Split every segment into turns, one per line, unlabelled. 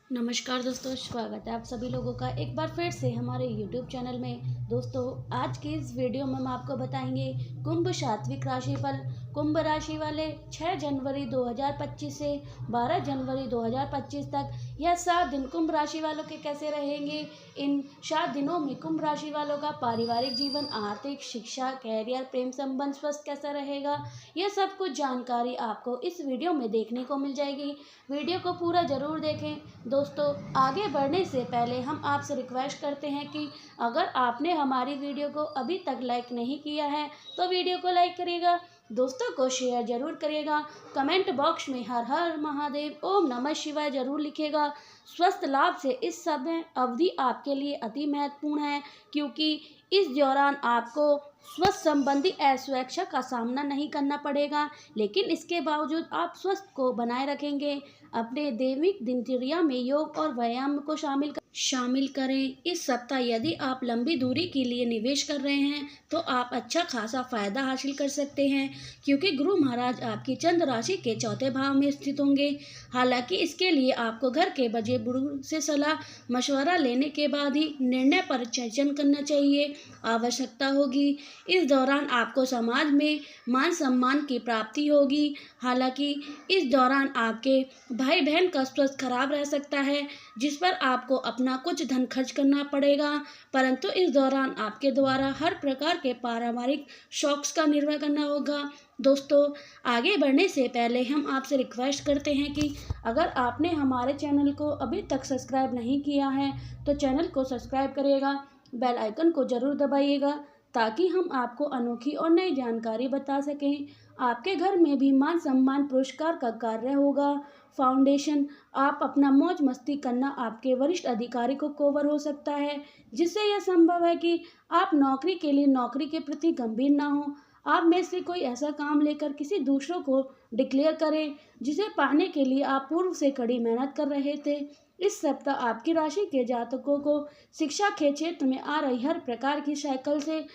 नमस्कार दोस्तों, स्वागत है आप सभी लोगों का एक बार फिर से हमारे YouTube चैनल में। दोस्तों, आज की इस वीडियो में हम आपको बताएंगे कुंभ सात्विक राशिफल। कुंभ राशि वाले 6 जनवरी 2025 से 12 जनवरी 2025 तक यह 7 दिन कुंभ राशि वालों के कैसे रहेंगे। इन 7 दिनों में कुंभ राशि वालों का पारिवारिक जीवन, आर्थिक, शिक्षा, कैरियर, प्रेम संबंध, स्वस्थ कैसा रहेगा, यह सब कुछ जानकारी आपको इस वीडियो में देखने को मिल जाएगी। वीडियो को पूरा ज़रूर देखें। दोस्तों, आगे बढ़ने से पहले हम आपसे रिक्वेस्ट करते हैं कि अगर आपने हमारी वीडियो को अभी तक लाइक नहीं किया है तो वीडियो को लाइक करिएगा, दोस्तों को शेयर जरूर करिएगा, कमेंट बॉक्स में हर हर महादेव, ओम नमः शिवाय जरूर लिखिएगा। स्वस्थ लाभ से इस समय अवधि आपके लिए अति महत्वपूर्ण है, क्योंकि इस दौरान आपको स्वस्थ संबंधी असुरक्षा का सामना नहीं करना पड़ेगा, लेकिन इसके बावजूद आप स्वस्थ को बनाए रखेंगे। अपने दैनिक दिनचर्या में योग और व्यायाम को शामिल करें। इस सप्ताह यदि आप लंबी दूरी के लिए निवेश कर रहे हैं तो आप अच्छा खासा फायदा हासिल कर सकते हैं, क्योंकि गुरु महाराज आपकी चंद्र राशि के चौथे भाव में स्थित होंगे। हालांकि इसके लिए आपको घर के बड़े बुजुर्ग से सलाह मशवरा लेने के बाद ही निर्णय पर चर्चा करना चाहिए। आवश्यकता होगी। इस दौरान आपको समाज में मान सम्मान की प्राप्ति होगी। हालांकि इस दौरान आपके भाई बहन का स्वास्थ्य खराब रह सकता है, जिस पर आपको अपना कुछ धन खर्च करना पड़ेगा, परंतु इस दौरान आपके द्वारा हर प्रकार के पारिवारिक शौक का निर्वाह करना होगा। दोस्तों, आगे बढ़ने से पहले हम आपसे रिक्वेस्ट करते हैं कि अगर आपने हमारे चैनल को अभी तक सब्सक्राइब नहीं किया है तो चैनल को सब्सक्राइब करिएगा, बेल आइकन को ज़रूर दबाइएगा, ताकि हम आपको अनोखी और नई जानकारी बता सकें। आपके घर में भी मान सम्मान पुरस्कार का कार्य होगा। फाउंडेशन, आप अपना मौज मस्ती करना आपके वरिष्ठ अधिकारी को कवर हो सकता है, जिससे यह संभव है कि आप नौकरी के लिए नौकरी के प्रति गंभीर ना हो। आप में से कोई ऐसा काम लेकर किसी दूसरों को डिक्लेयर करें जिसे पाने के लिए आप पूर्व से कड़ी मेहनत कर रहे थे। इस सप्ताह आपकी राशि के जातकों को शिक्षा के क्षेत्र में आ रही हर प्रकार की साइकिल से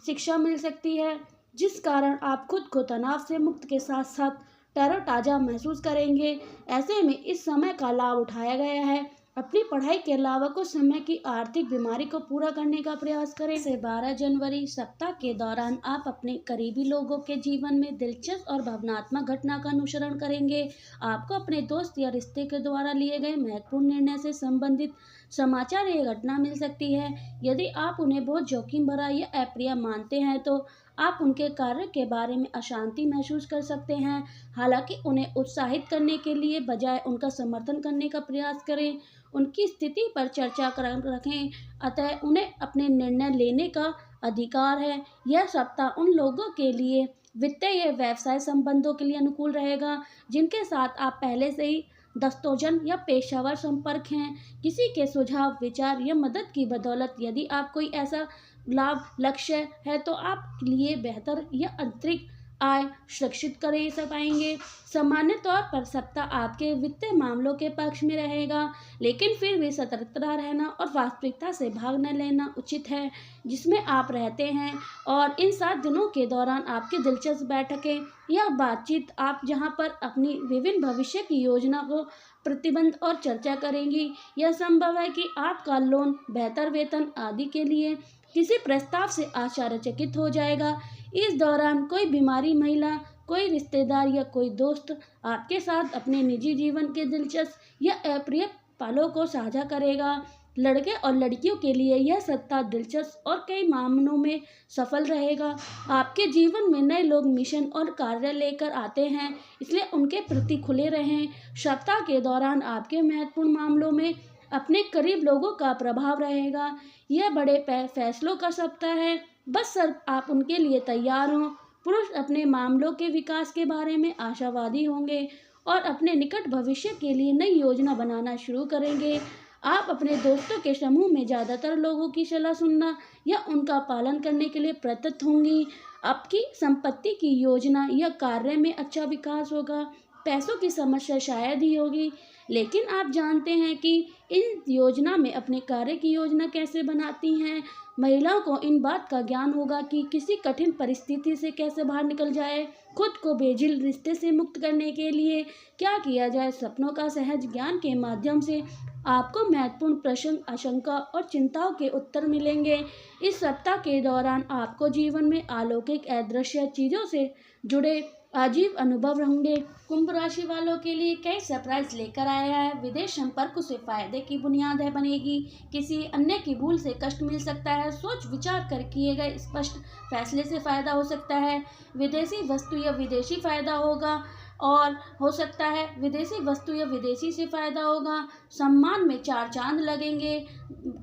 शिक्षा मिल सकती है, जिस कारण आप खुद को तनाव से मुक्त के साथ साथ तरोताजा महसूस करेंगे। ऐसे में इस समय का लाभ उठाया गया है। अपनी पढ़ाई के अलावा कुछ समय की आर्थिक बीमारी को पूरा करने का प्रयास करें। से 12 जनवरी सप्ताह के दौरान आप अपने करीबी लोगों के जीवन में दिलचस्प और भावनात्मक घटना का अनुसरण करेंगे। आपको अपने दोस्त या रिश्ते के द्वारा लिए गए महत्वपूर्ण निर्णय से संबंधित समाचार या घटना मिल सकती है। यदि आप उन्हें बहुत जोखिम भरा या अप्रिय मानते हैं तो आप उनके कार्य के बारे में अशांति महसूस कर सकते हैं। हालांकि उन्हें उत्साहित करने के लिए बजाय उनका समर्थन करने का प्रयास करें। उनकी स्थिति पर चर्चा कर रखें, अतः उन्हें अपने निर्णय लेने का अधिकार है। यह सप्ताह उन लोगों के लिए वित्तीय या व्यवसाय संबंधों के लिए अनुकूल रहेगा जिनके साथ आप पहले से ही दोस्तोजन या पेशेवर संपर्क हैं। किसी के सुझाव, विचार या मदद की बदौलत यदि आप कोई ऐसा लाभ लक्ष्य है तो आप लिए बेहतर या अतिरिक्त आय सुरक्षित कर पाएंगे। सामान्य तौर पर सप्ताह आपके वित्तीय मामलों के पक्ष में रहेगा, लेकिन फिर भी सतर्कता रहना और वास्तविकता से भाग न लेना उचित है जिसमें आप रहते हैं। और इन 7 दिनों के दौरान आपकी दिलचस्प बैठकें या बातचीत आप जहां पर अपनी विभिन्न भविष्य की योजना को प्रतिबंध और चर्चा करेंगी। यह संभव है कि आपका लोन, बेहतर वेतन आदि के लिए किसी प्रस्ताव से आश्चर्यचकित हो जाएगा। इस दौरान कोई बीमारी महिला, कोई रिश्तेदार या कोई दोस्त आपके साथ अपने निजी जीवन के दिलचस्प या अप्रिय पलों को साझा करेगा। लड़के और लड़कियों के लिए यह सप्ताह दिलचस्प और कई मामलों में सफल रहेगा। आपके जीवन में नए लोग मिशन और कार्य लेकर आते हैं, इसलिए उनके प्रति खुले रहें। सप्ताह के दौरान आपके महत्वपूर्ण मामलों में अपने करीब लोगों का प्रभाव रहेगा। यह बड़े फैसलों का सप्ताह है, बस सिर्फ आप उनके लिए तैयार हों। पुरुष अपने मामलों के विकास के बारे में आशावादी होंगे और अपने निकट भविष्य के लिए नई योजना बनाना शुरू करेंगे। आप अपने दोस्तों के समूह में ज़्यादातर लोगों की सलाह सुनना या उनका पालन करने के लिए प्रयत्न होंगी। आपकी संपत्ति की योजना या कार्य में अच्छा विकास होगा। पैसों की समस्या शायद ही होगी, लेकिन आप जानते हैं कि इन योजना में अपने कार्य की योजना कैसे बनाती हैं। महिलाओं को इन बात का ज्ञान होगा कि किसी कठिन परिस्थिति से कैसे बाहर निकल जाए। खुद को बेजिल रिश्ते से मुक्त करने के लिए क्या किया जाए। सपनों का सहज ज्ञान के माध्यम से आपको महत्वपूर्ण प्रश्न, आशंका और चिंताओं के उत्तर मिलेंगे। इस सप्ताह के दौरान आपको जीवन में अलौकिक अदृश्य चीज़ों से जुड़े अजीब अनुभव होंगे। कुंभ राशि वालों के लिए कई सरप्राइज लेकर आया है। विदेश संपर्क से फायदे की बुनियाद है बनेगी। किसी अन्य की भूल से कष्ट मिल सकता है। सोच विचार कर किए गए स्पष्ट फैसले से फायदा हो सकता है। विदेशी वस्तु या विदेशी फायदा होगा और हो सकता है विदेशी वस्तु या विदेशी से फायदा होगा। सम्मान में चार चांद लगेंगे।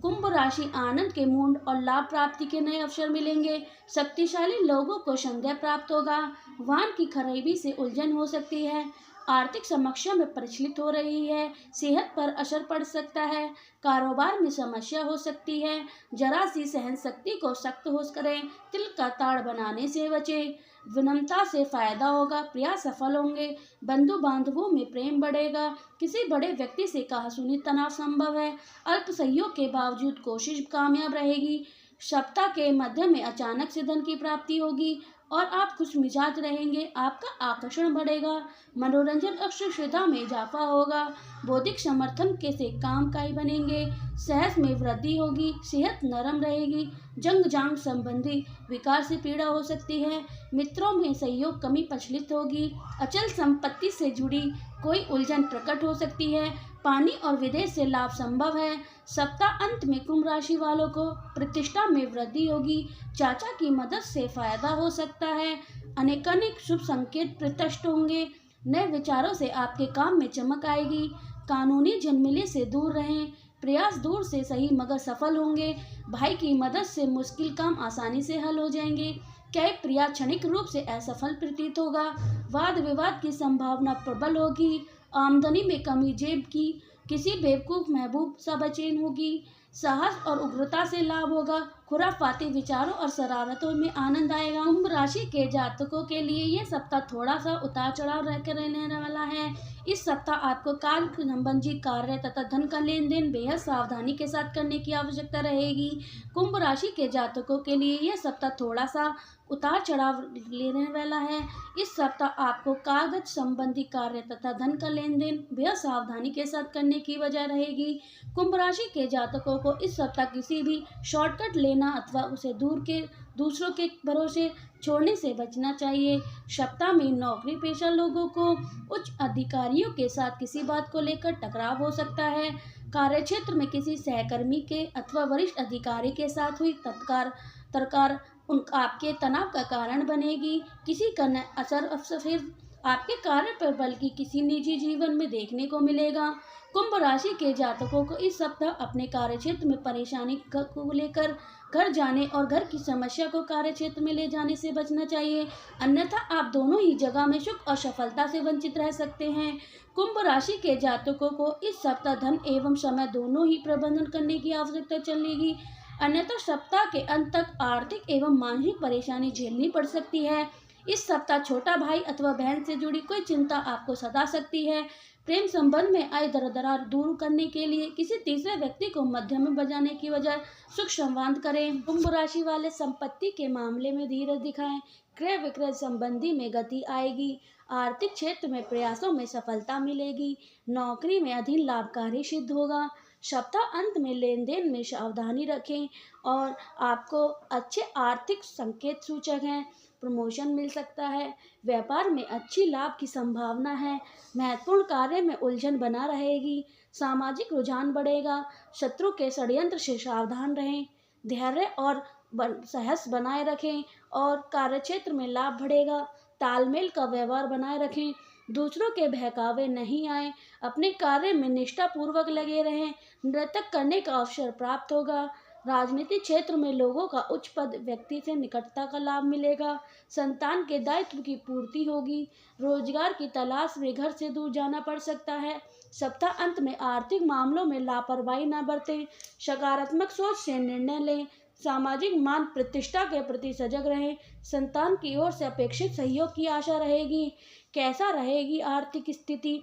कुंभ राशि आनंद के मूड और लाभ प्राप्ति के नए अवसर मिलेंगे। शक्तिशाली लोगों को संदेह प्राप्त होगा। वाहन की खरीदी से उलझन हो सकती है। आर्थिक समस्या में प्रचलित हो रही है। सेहत पर असर पड़ सकता है। कारोबार में समस्या हो सकती है। जरा सी सहन शक्ति को सख्त हो करें। तिल का ताड़ बनाने से बचें। विनम्रता से फायदा होगा। प्रयास सफल होंगे। बंधु बांधवों में प्रेम बढ़ेगा। किसी बड़े व्यक्ति से कहासुनी तनाव संभव है। अल्प सहयोग के बावजूद कोशिश कामयाब रहेगी। सप्ताह के मध्य में अचानक से धन की प्राप्ति होगी और आप खुश मिजाज रहेंगे। आपका आकर्षण बढ़ेगा। मनोरंजन और सुविधा में इजाफा होगा। बौद्धिक समर्थन के से काम काई बनेंगे। सेहत में वृद्धि होगी। सेहत नरम रहेगी। जंग जांग संबंधी विकार से पीड़ा हो सकती है। मित्रों में सहयोग कमी प्रचलित होगी। अचल संपत्ति से जुड़ी कोई उलझन प्रकट हो सकती है। पानी और विदेश से लाभ संभव है। सप्ताह अंत में कुंभ राशि वालों को प्रतिष्ठा में वृद्धि होगी। चाचा की मदद से फायदा हो सकता है। अनेकानेक शुभ संकेत प्रत्यक्ष होंगे। नए विचारों से आपके काम में चमक आएगी। कानूनी झमेले से दूर रहें। प्रयास दूर से सही मगर सफल होंगे। भाई की मदद से मुश्किल काम आसानी से हल हो जाएंगे। कई प्रयास क्षणिक रूप से असफल प्रतीत होगा। वाद विवाद की संभावना प्रबल होगी। आमदनी में कमी, जेब की किसी बेवकूफ़ महबूब सा बेचैन होगी। साहस और उग्रता से लाभ होगा। खुराफाती विचारों और शरारतों में आनंद आएगा। कुंभ राशि के जातकों के लिए यह सप्ताह थोड़ा सा उतार चढ़ाव रहकर रहने वाला है। इस सप्ताह आपको कार्य संबंधी कार्य तथा धन का लेन देन बेहद सावधानी के साथ करने की आवश्यकता रहेगी। कुंभ राशि के जातकों के लिए यह सप्ताह थोड़ा सा उतार चढ़ाव लेने वाला है। इस सप्ताह आपको कागज संबंधी कार्य तथा धन का लेन देन बेहद सावधानी के साथ करने की वजह रहेगी। कुंभ राशि के जातकों को इस सप्ताह किसी भी शॉर्टकट लेना अथवा उसे दूसरों के भरोसे छोड़ने से बचना चाहिए। सप्ताह में नौकरी पेशा लोगों को उच्च अधिकारियों के साथ किसी बात को लेकर टकराव हो सकता है। कार्यक्षेत्र में किसी सहकर्मी के अथवा वरिष्ठ अधिकारी के साथ हुई तकरार आपके तनाव का कारण बनेगी। किसी का असर फिर आपके कार्य पर बल्कि किसी निजी जीवन में देखने को मिलेगा। कुंभ राशि के जातकों को इस सप्ताह अपने कार्यक्षेत्र में परेशानी को लेकर घर जाने और घर की समस्या को कार्यक्षेत्र में ले जाने से बचना चाहिए, अन्यथा आप दोनों ही जगह में सुख और सफलता से वंचित रह सकते हैं। कुंभ राशि के जातकों को इस सप्ताह धन एवं समय दोनों ही प्रबंधन करने की आवश्यकता चलेगी, अन्यथा सप्ताह के अंत तक आर्थिक एवं मानसिक परेशानी झेलनी पड़ सकती है। इस सप्ताह छोटा भाई अथवा बहन से जुड़ी कोई चिंता आपको सता सकती है। प्रेम संबंध में आए दरार दूर करने के लिए किसी तीसरे व्यक्ति को मध्य में बजाने की बजाय सुख संवाद करें। कुंभ राशि वाले संपत्ति के मामले में धीरज दिखाएं। क्रय विक्रय संबंधी में गति आएगी। आर्थिक क्षेत्र में प्रयासों में सफलता मिलेगी। नौकरी में अधीन लाभकारी सिद्ध होगा। सप्ताह अंत में लेन देन में सावधानी रखें और आपको अच्छे आर्थिक संकेत सूचक हैं। प्रमोशन मिल सकता है। व्यापार में अच्छी लाभ की संभावना है। महत्वपूर्ण कार्य में उलझन बना रहेगी। सामाजिक रुझान बढ़ेगा। शत्रु के षड्यंत्र से सावधान रहें। धैर्य और साहस बनाए रखें और कार्यक्षेत्र में लाभ बढ़ेगा। तालमेल का व्यवहार बनाए रखें। दूसरों के बहकावे नहीं आए। अपने कार्य में निष्ठापूर्वक लगे रहें। नृत्य करने का अवसर प्राप्त होगा। राजनीतिक क्षेत्र में लोगों का उच्च पद व्यक्ति से निकटता का लाभ मिलेगा। संतान के दायित्व की पूर्ति होगी। रोजगार की तलाश में घर से दूर जाना पड़ सकता है। सप्ताह अंत में आर्थिक मामलों में लापरवाही न बरतें। सकारात्मक सोच से निर्णय लें। सामाजिक मान प्रतिष्ठा के प्रति सजग रहें। संतान की ओर से अपेक्षित सहयोग की आशा रहेगी। कैसा रहेगी आर्थिक स्थिति?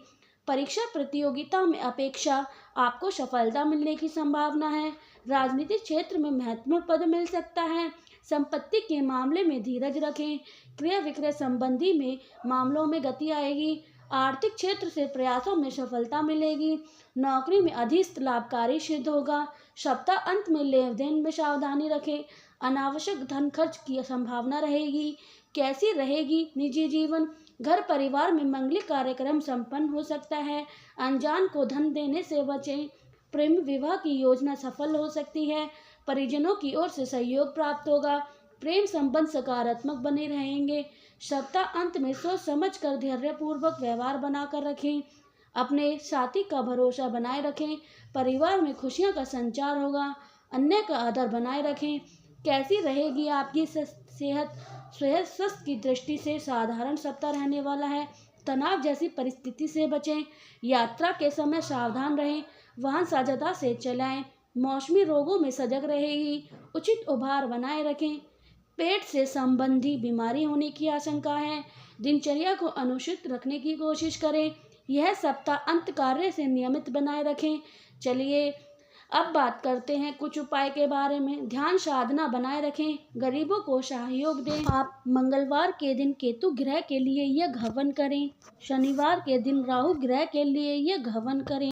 परीक्षा प्रतियोगिता में अपेक्षा आपको सफलता मिलने की संभावना है। राजनीतिक क्षेत्र में महत्वपूर्ण पद मिल सकता है। संपत्ति के मामले में धीरज रखें। क्रय विक्रय संबंधी में मामलों में गति आएगी। आर्थिक क्षेत्र से प्रयासों में सफलता मिलेगी। नौकरी में अधिक लाभकारी सिद्ध होगा। सप्ताह अंत में लेन देन में सावधानी रखें। अनावश्यक धन खर्च की संभावना रहेगी। कैसी रहेगी निजी जीवन? घर परिवार में मंगलिक कार्यक्रम संपन्न हो सकता है। अनजान को धन देने से बचें। प्रेम विवाह की योजना सफल हो सकती है। परिजनों की ओर से सहयोग प्राप्त होगा। प्रेम संबंध सकारात्मक बने रहेंगे। सप्ताह अंत में सोच समझ कर धैर्यपूर्वक व्यवहार बनाकर रखें। अपने साथी का भरोसा बनाए रखें। परिवार में खुशियों का संचार होगा। अन्य का आदर बनाए रखें। कैसी रहेगी आपकी सेहत? स्वास्थ्य की दृष्टि से साधारण सप्ताह रहने वाला है। तनाव जैसी परिस्थिति से बचें। यात्रा के समय सावधान रहें। वाहन सावधानता से चलाएं। मौसमी रोगों में सजग रहेगी। उचित उपहार बनाए रखें। पेट से संबंधी बीमारी होने की आशंका है। दिनचर्या को अनुचित रखने की कोशिश करें। यह सप्ताह अंत कार्य से नियमित बनाए रखें। चलिए अब बात करते हैं कुछ उपाय के बारे में। ध्यान साधना बनाए रखें। गरीबों को सहयोग दें। आप मंगलवार के दिन केतु ग्रह के लिए यह हवन करें। शनिवार के दिन राहु ग्रह के लिए यह हवन करें।